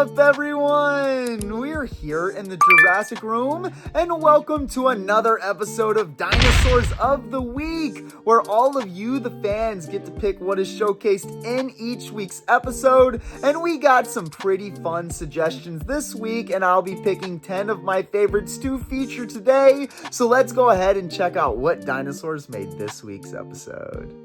up, everyone? We're here in the Jurassic room, and welcome to another episode of Dinosaurs of the Week, where all of you, the fans, get to pick what is showcased in each week's episode. And we got some pretty fun suggestions this week, and I'll be picking 10 of my favorites to feature today. So let's go ahead and check out what dinosaurs made this week's episode.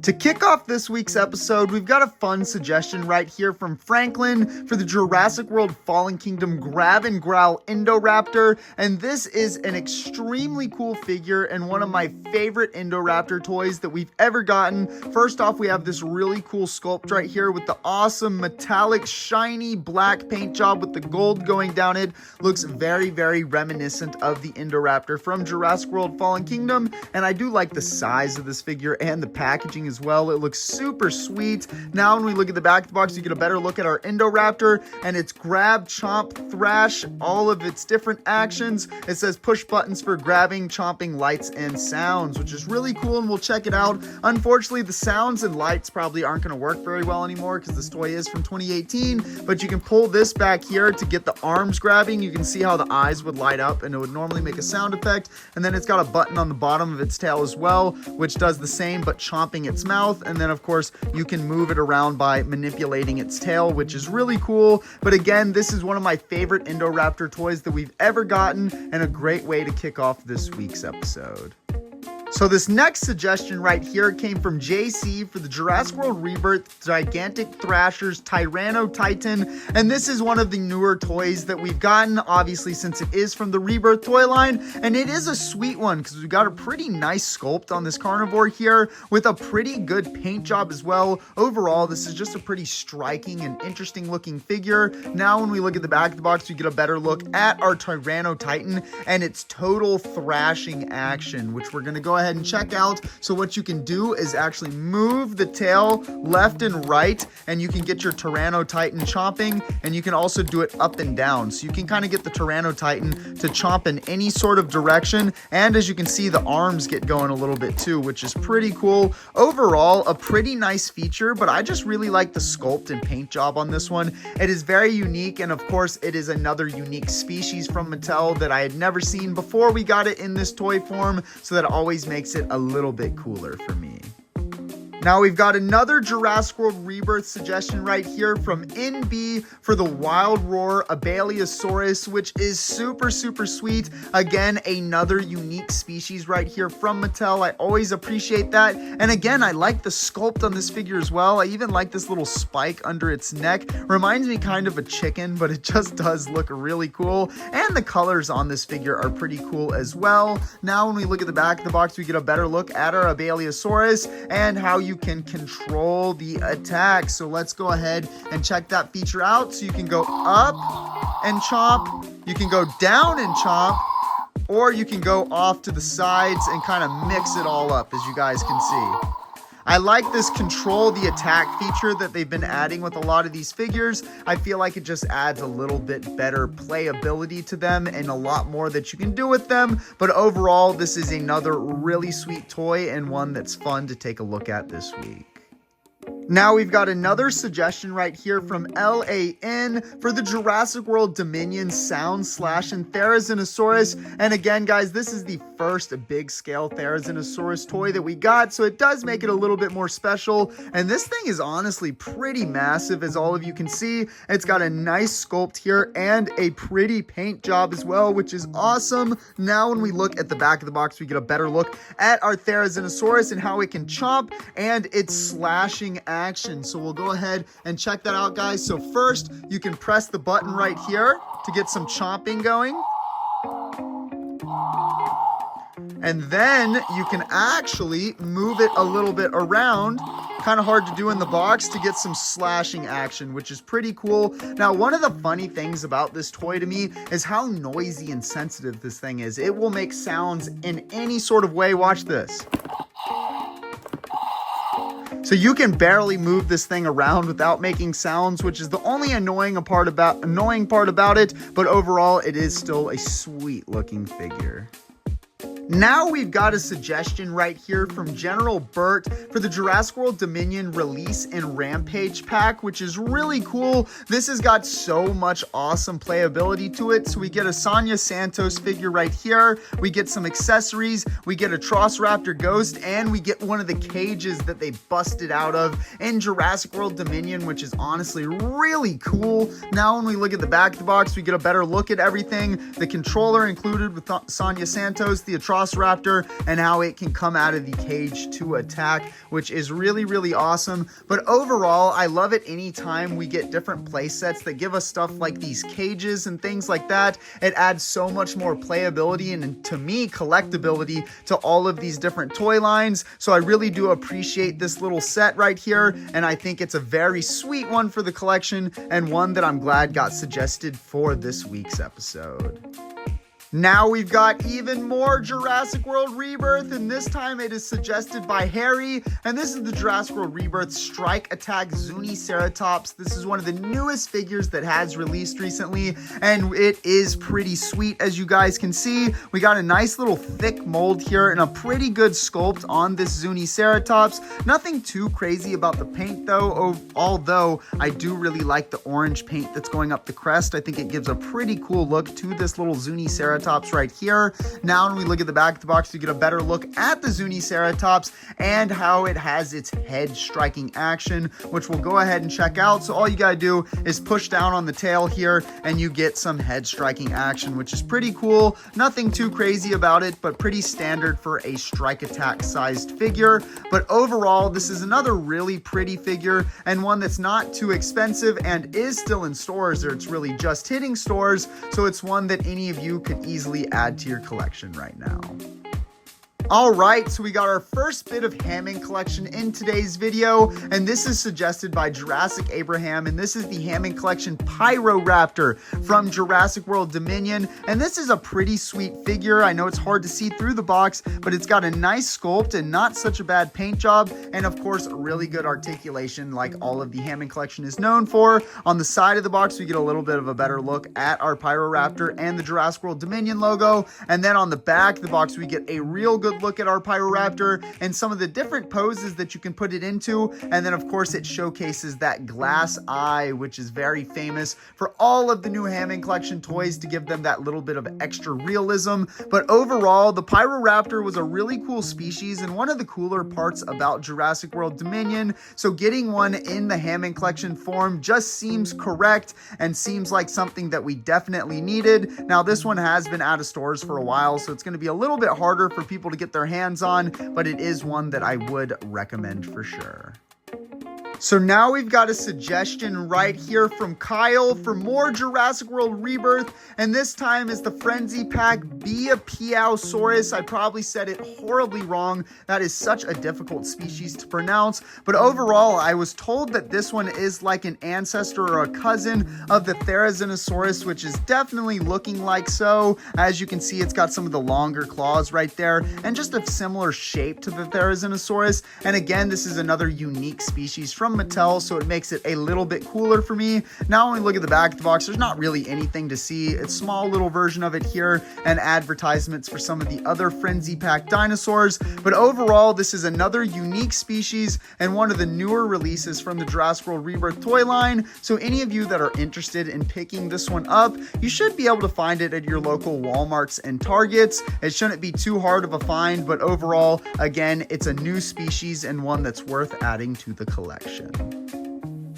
To kick off this week's episode, we've got a fun suggestion right here from Franklin for the Jurassic World Fallen Kingdom Grab and Growl Indoraptor, and this is an extremely cool figure and one of my favorite Indoraptor toys that we've ever gotten. First off, we have this really cool sculpt right here with the awesome metallic shiny black paint job with the gold going down it. Looks very, very reminiscent of the Indoraptor from Jurassic World Fallen Kingdom, and I do like the size of this figure and the packaging as well. It looks super sweet. Now when we look at the back of the box, you get a better look at our Indoraptor and its grab, chomp, thrash, all of its different actions. It says push buttons for grabbing, chomping, lights, and sounds, which is really cool, and we'll check it out. Unfortunately, the sounds and lights probably aren't going to work very well anymore because this toy is from 2018, but you can pull this back here to get the arms grabbing. You can see how the eyes would light up and it would normally make a sound effect, and then it's got a button on the bottom of its tail as well, which does the same but chomping its mouth. And then of course you can move it around by manipulating its tail, which is really cool. But again, this is one of my favorite Indoraptor toys that we've ever gotten, and a great way to kick off this week's episode. So this next suggestion right here came from JC for the Jurassic World Rebirth Gigantic Thrashers Tyrannotitan, and this is one of the newer toys that we've gotten, obviously since it is from the Rebirth toy line, and it is a sweet one because we've got a pretty nice sculpt on this carnivore here with a pretty good paint job as well. Overall, this is just a pretty striking and interesting looking figure. Now when we look at the back of the box, we get a better look at our Tyrannotitan and its total thrashing action, which we're going to go ahead and check out. So what you can do is actually move the tail left and right, and you can get your Tyrannotitan chomping, and you can also do it up and down. So you can kind of get the Tyrannotitan to chomp in any sort of direction, and as you can see, the arms get going a little bit too, which is pretty cool. Overall, a pretty nice feature, but I just really like the sculpt and paint job on this one. It is very unique, and of course, it is another unique species from Mattel that I had never seen before we got it in this toy form, so that always makes it a little bit cooler for me. Now we've got another Jurassic World Rebirth suggestion right here from NB for the Wild Roar Abelisaurus, which is super, super sweet. Again, another unique species right here from Mattel. I always appreciate that. And again, I like the sculpt on this figure as well. I even like this little spike under its neck. Reminds me kind of a chicken, but it just does look really cool. And the colors on this figure are pretty cool as well. Now when we look at the back of the box, we get a better look at our Abelisaurus and how you can control the attack. So let's go ahead and check that feature out. So you can go up and chomp, you can go down and chomp, or you can go off to the sides and kind of mix it all up, as you guys can see. I like this control the attack feature that they've been adding with a lot of these figures. I feel like it just adds a little bit better playability to them and a lot more that you can do with them. But overall, this is another really sweet toy and one that's fun to take a look at this week. Now we've got another suggestion right here from LAN for the Jurassic World Dominion Sound Slashin Therizinosaurus. And again, guys, this is the first big scale Therizinosaurus toy that we got, so it does make it a little bit more special. And this thing is honestly pretty massive, as all of you can see. It's got a nice sculpt here and a pretty paint job as well, which is awesome. Now when we look at the back of the box, we get a better look at our Therizinosaurus and how it can chomp and its slashing action. So we'll go ahead and check that out, guys. So first, you can press the button right here to get some chomping going. And then you can actually move it a little bit around. Kind of hard to do in the box to get some slashing action, which is pretty cool. Now, one of the funny things about this toy to me is how noisy and sensitive this thing is. It will make sounds in any sort of way. Watch this. So you can barely move this thing around without making sounds, which is the only annoying part about it, but overall it is still a sweet looking figure. Now we've got a suggestion right here from General Burt for the Jurassic World Dominion Release and Rampage pack, which is really cool. This has got so much awesome playability to it. So we get a Sonia Santos figure right here. We get some accessories. We get a Troceraptor Ghost, and we get one of the cages that they busted out of in Jurassic World Dominion, which is honestly really cool. Now when we look at the back of the box, we get a better look at everything. The controller included with Sonia Santos, the Velociraptor, and how it can come out of the cage to attack, which is really, really awesome. But overall, I love it anytime we get different play sets that give us stuff like these cages and things like that. It adds so much more playability and, to me, collectability to all of these different toy lines. So I really do appreciate this little set right here, and I think it's a very sweet one for the collection and one that I'm glad got suggested for this week's episode. Now we've got even more Jurassic World Rebirth, and this time it is suggested by Harry, and this is the Jurassic World Rebirth Strike Attack Zuniceratops. This is one of the newest figures that has released recently, and it is pretty sweet, as you guys can see. We got a nice little thick mold here and a pretty good sculpt on this Zuniceratops. Nothing too crazy about the paint though, although I do really like the orange paint that's going up the crest. I think it gives a pretty cool look to this little Zuniceratops right here. Now when we look at the back of the box, we get a better look at the Zuniceratops and how it has its head striking action, which we'll go ahead and check out. So all you gotta do is push down on the tail here and you get some head striking action, which is pretty cool. Nothing too crazy about it, but pretty standard for a strike attack sized figure. But overall, this is another really pretty figure and one that's not too expensive and is still in stores, or it's really just hitting stores. So it's one that any of you could easily add to your collection right now. All right, so we got our first bit of Hammond collection in today's video, and this is suggested by Jurassic Abraham, and this is the Hammond collection Pyroraptor from Jurassic World Dominion, and this is a pretty sweet figure. I know it's hard to see through the box, but it's got a nice sculpt and not such a bad paint job, and of course, really good articulation like all of the Hammond collection is known for. On the side of the box, we get a little bit of a better look at our Pyroraptor and the Jurassic World Dominion logo, and then on the back of the box, we get a real good look at our Pyroraptor and some of the different poses that you can put it into. And then of course it showcases that glass eye, which is very famous for all of the new Hammond collection toys to give them that little bit of extra realism. But overall, the Pyroraptor was a really cool species and one of the cooler parts about Jurassic World Dominion. So getting one in the Hammond collection form just seems correct and seems like something that we definitely needed. Now this one has been out of stores for a while, so it's going to be a little bit harder for people to get their hands on, but it is one that I would recommend for sure. So now we've got a suggestion right here from Kyle for more Jurassic World Rebirth, and this time is the Frenzy Pack Beipiaosaurus. I probably said it horribly wrong. That is such a difficult species to pronounce, but overall, I was told that this one is like an ancestor or a cousin of the Therizinosaurus, which is definitely looking like so. As you can see, it's got some of the longer claws right there, and just a similar shape to the Therizinosaurus. And again, this is another unique species from Mattel, so it makes it a little bit cooler for me. Now when we look at the back of the box, there's not really anything to see. It's a small little version of it here and advertisements for some of the other Frenzy Pack dinosaurs. But overall, this is another unique species and one of the newer releases from the Jurassic World Rebirth toy line. So any of you that are interested in picking this one up, you should be able to find it at your local Walmarts and Targets. It shouldn't be too hard of a find, but overall, again, it's a new species and one that's worth adding to the collection.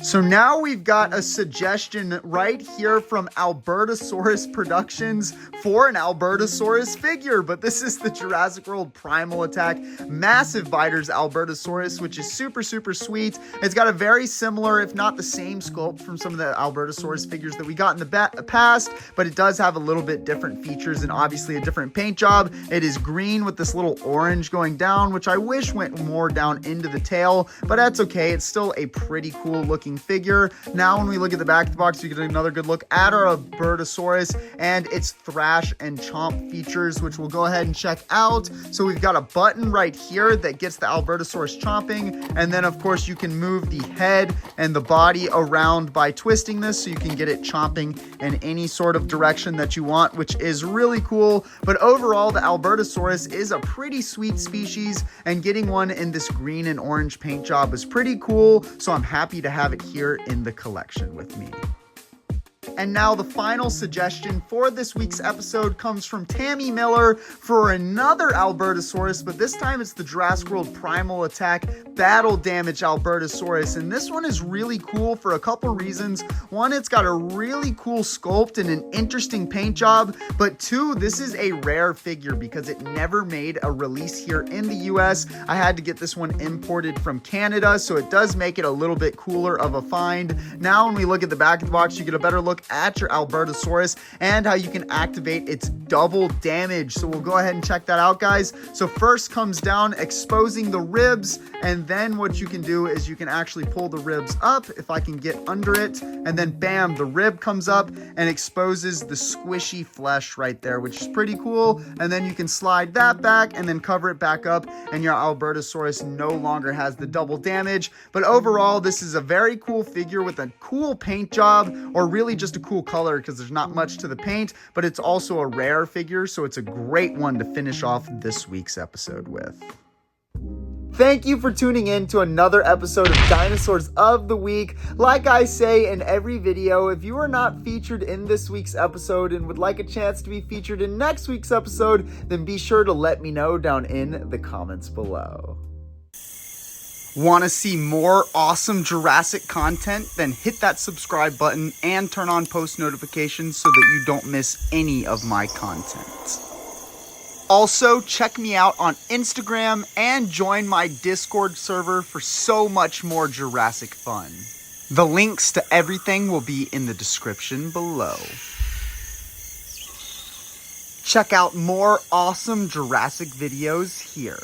So now we've got a suggestion right here from Albertosaurus Productions for an Albertosaurus figure, but this is the Jurassic World Primal Attack Massive Biters Albertosaurus, which is super, super sweet. It's got a very similar, if not the same sculpt from some of the Albertosaurus figures that we got in the past, but it does have a little bit different features and obviously a different paint job. It is green with this little orange going down, which I wish went more down into the tail, but that's okay. It's still a pretty cool looking looking figure. Now when we look at the back of the box, we get another good look at our Albertosaurus and its thrash and chomp features, which we'll go ahead and check out. So we've got a button right here that gets the Albertosaurus chomping, and then of course you can move the head and the body around by twisting this so you can get it chomping in any sort of direction that you want, which is really cool. But overall, the Albertosaurus is a pretty sweet species, and getting one in this green and orange paint job is pretty cool, so I'm happy to have it here in the collection with me. And now the final suggestion for this week's episode comes from Tammy Miller for another Albertosaurus, but this time it's the Jurassic World Primal Attack Battle Damage Albertosaurus. And this one is really cool for a couple reasons. One, it's got a really cool sculpt and an interesting paint job, but two, this is a rare figure because it never made a release here in the US. I had to get this one imported from Canada, so it does make it a little bit cooler of a find. Now when we look at the back of the box, you get a better look at your Albertosaurus and how you can activate its double damage. So we'll go ahead and check that out, guys. So first comes down exposing the ribs, and then what you can do is you can actually pull the ribs up if I can get under it, and then bam, the rib comes up and exposes the squishy flesh right there, which is pretty cool. And then you can slide that back and then cover it back up, and your Albertosaurus no longer has the double damage. But overall, this is a very cool figure with a cool paint job, or really just a cool color because there's not much to the paint, but it's also a rare figure, so it's a great one to finish off this week's episode with. Thank you for tuning in to another episode of Dinosaurs of the Week. Like I say in every video, if you are not featured in this week's episode and would like a chance to be featured in next week's episode, then be sure to let me know down in the comments below. Want to see more awesome Jurassic content? Then hit that subscribe button and turn on post notifications so that you don't miss any of my content. Also, check me out on Instagram and join my Discord server for so much more Jurassic fun. The links to everything will be in the description below. Check out more awesome Jurassic videos here.